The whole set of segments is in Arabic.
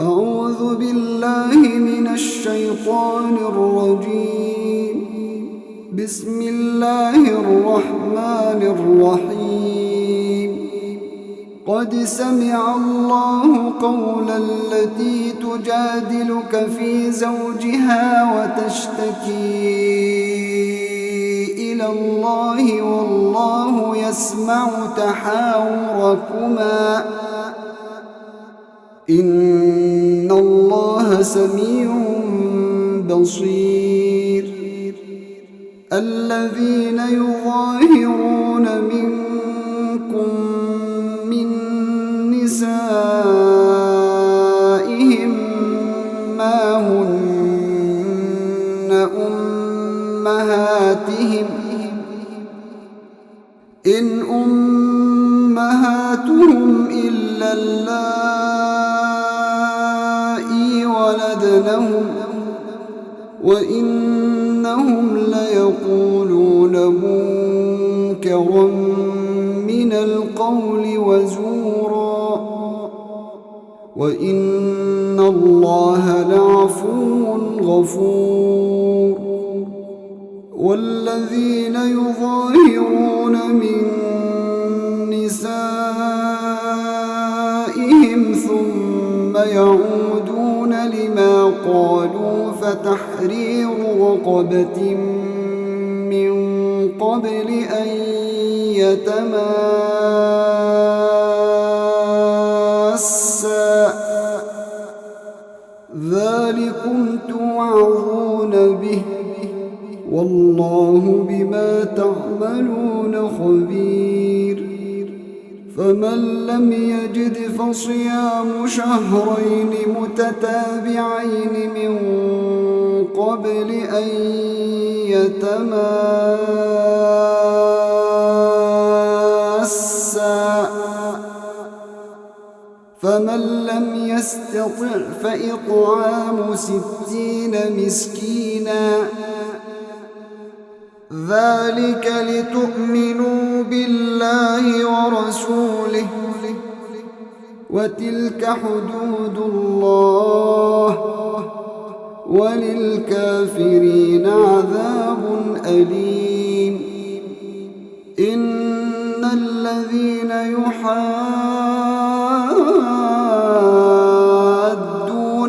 أعوذ بالله من الشيطان الرجيم. بسم الله الرحمن الرحيم. قد سمع الله قول التي تجادلك في زوجها وتشتكي إلى الله والله يسمع تحاوركما إن الله سميع بصير. الذين يظاهرون منكم من نسائهم ما هن أمهاتهم إن أمهاتهم إلا اللائي ولدنهم وإنهم ليقولون منكرا من القول وزورا وإن الله لعفو غفور. والذين يظاهرون من نسائهم ثم يعودون لما قالوا فتحرير رقبة من قبل أن يتماسا ذلكم توعظون به والله بما تعملون خبير. فمن لم يجد فصيام شهرين متتابعين من قبل أن يتماسا فمن لم يستطع فإطعام 60 مسكينا ذلك لتؤمنوا بالله ورسوله وتلك حدود الله وللكافرين عذاب أليم. إن الذين يحادون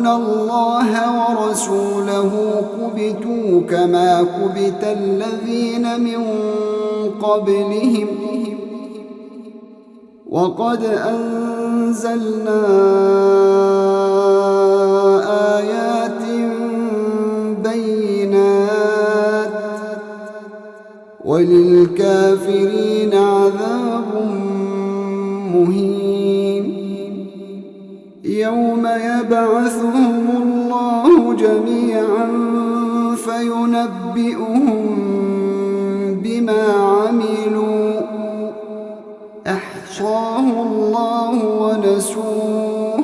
الله ورسوله كبتوا كما كبت الذين من قبلهم وقد أنزلنا آيات بينات وللكافرين عذاب مهين. يوم يبعثهم الله جميعا فينبئهم بما عملوا أحصاه الله ونسوه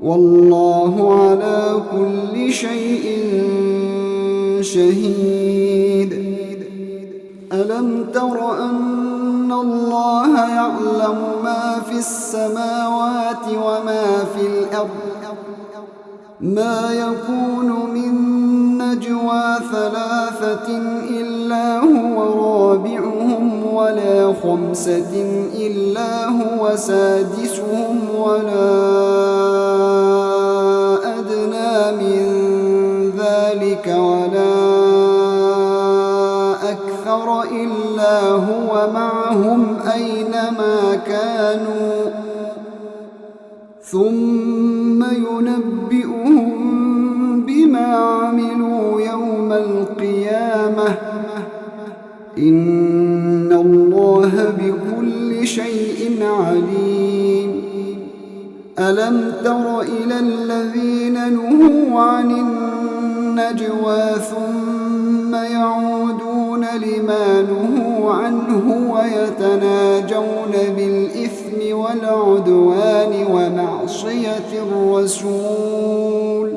والله على كل شيء شهيد. ألم تر أن الله يعلم ما في السماوات وما في الأرض ما يكون من نجوى 3 إلا هو رابعهم ولا 5 إلا هو سادسهم ولا أدنى من ذلك ولا أكثر إلا هو معهم أينما كانوا ثم ينبئهم بما عملوا يوم القيامة إن الله بكل شيء عليم. ألم تر إلى الذين نهوا عن النجوى ثم يعودون لما نهوا عنه ويتناجون بالإثم والعدوان ومعصية الرسول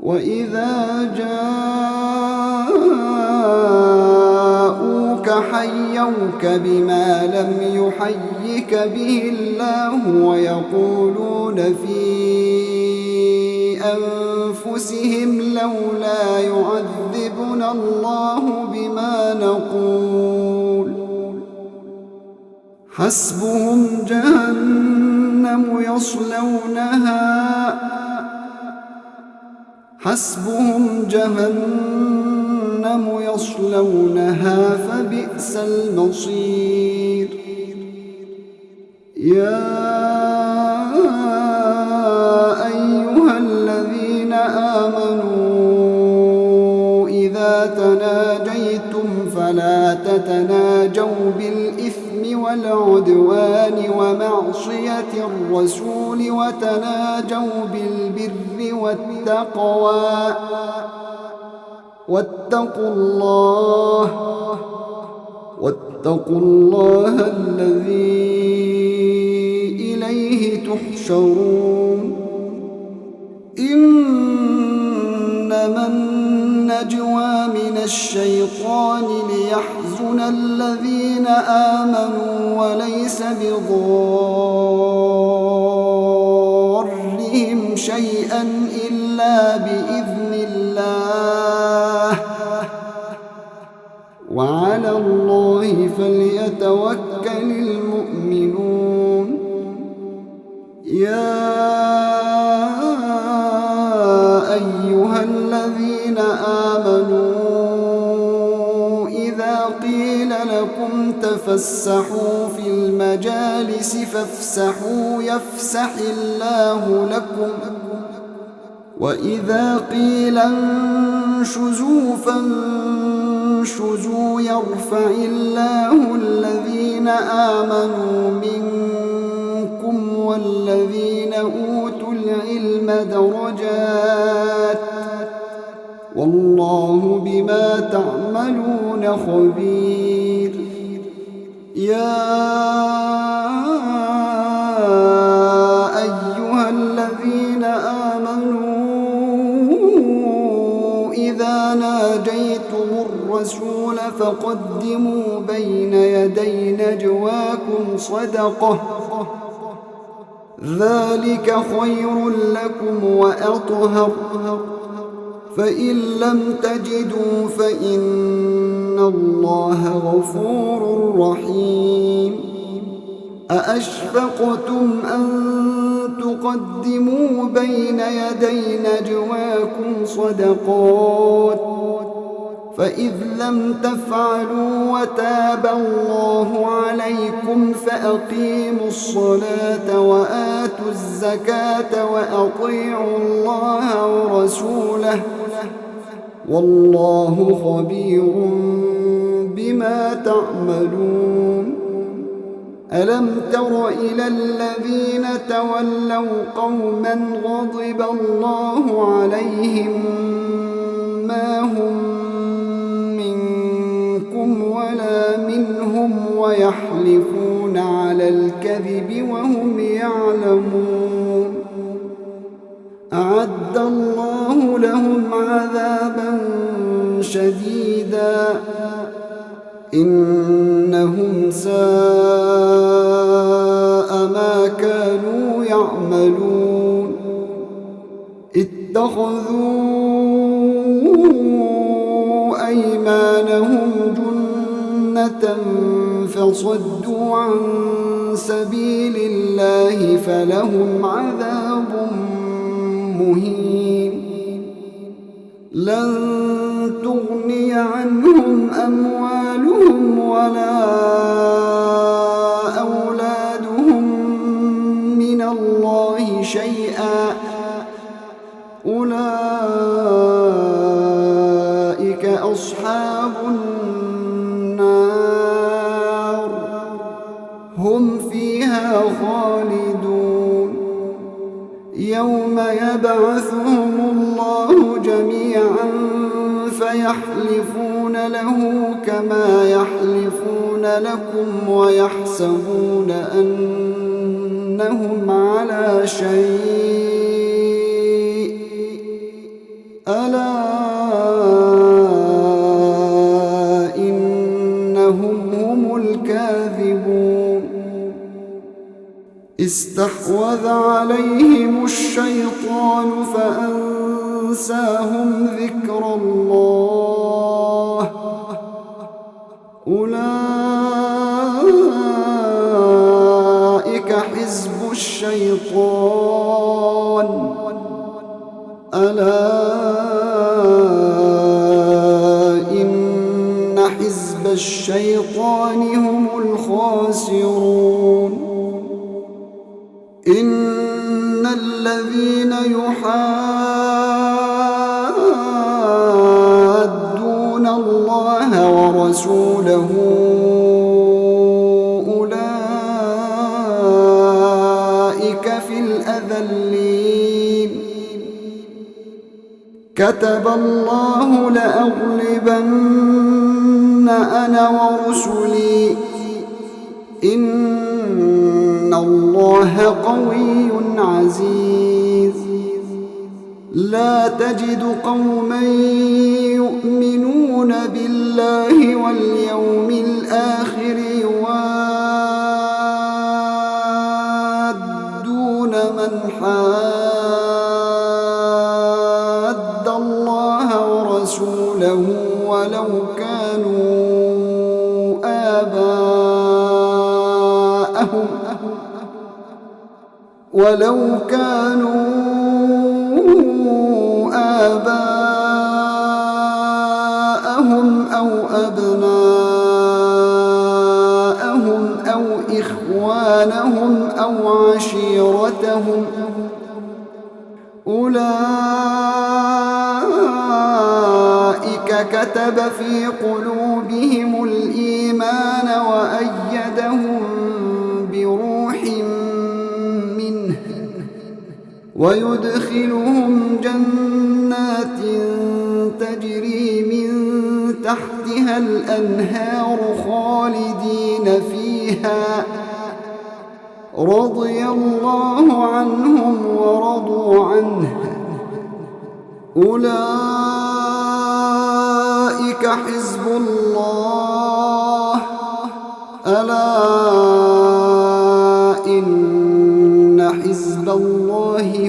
وإذا جاءوك حيوك بما لم يحيك به الله ويقولون في بأنفسهم لولا يعذبنا الله بما نقول حسبهم جهنم يصلونها فبئس المصير يا أيها الذين آمنوا إذا تناجيتم فلا تتناجوا بالإثم والعدوان ومعصية الرسول وتناجوا بالبر والتقوى واتقوا الله الذي إليه تحشرون إنما النجوى من الشيطان ليحزن الذين آمنوا وليس بضارهم شيئا إلا بإذن الله وعلى الله فليتوكل المؤمنون يا أيها الذين آمنوا إذا قيل لكم تفسحوا في المجالس فافسحوا يفسح الله لكم وإذا قيل انشزوا فانشزوا يرفع الله الذين آمنوا منكم والذين أوتوا العلم درجات والله بما تعملون خبير يا أيها الذين آمنوا إذا ناجيتم الرسول فقدموا بين يدي نجواكم صدقة ذلك خير لكم وأطهر فإن لم تجدوا فإن الله غفور رحيم أأشفقتم أن تقدموا بين يدي نجواكم صدقات فإذ لم تفعلوا وتاب الله عليكم فأقيموا الصلاة وآتوا الزكاة وأطيعوا الله ورسوله والله خبير بما تعملون ألم تر إلى الذين تولوا قوما غضب الله عليهم ما هم منكم ولا منهم ويحلفون على الكذب وهم يعلمون أعد الله لهم عذابا شديدا إنهم ساء ما كانوا يعملون اتخذوا أيمانهم جنة فصدوا عن سبيل الله فلهم عذاب مهين لن تغني عنهم أموالهم ولا أولادهم من الله شيئا أولئك أصحاب النار هم فيها خالدون يوم يبعثهم الله جميعا فيحلفون له كما يحلفون لكم ويحسبون أنهم على شيء ألا إنهم هم الكاذبون استحوذ عليهم الشيطان فأنزلهم تنساهم ذكر الله أولئك حزب الشيطان ألا إن حزب الشيطان هم الخاسرون إن الذين يحادون الله ورسوله أولئك في الأذلين كتب الله لأغلبن أنا ورسلي إن الله قوي عزيز لا تجد قوما يؤمنون بالله واليوم الآخر يوادون من حاد الله ورسوله ولو كانوا آباءهم أو أبناءهم أو إخوانهم أو عشيرتهم أولئك كتب في قلوبهم الإيمان وأيدهم بروح منه ويدخلهم جنات تجري من تحتها الأنهار خالدين فيها رضي الله عنهم ورضوا عنه أولئك حزب الله ألا إن حزب الله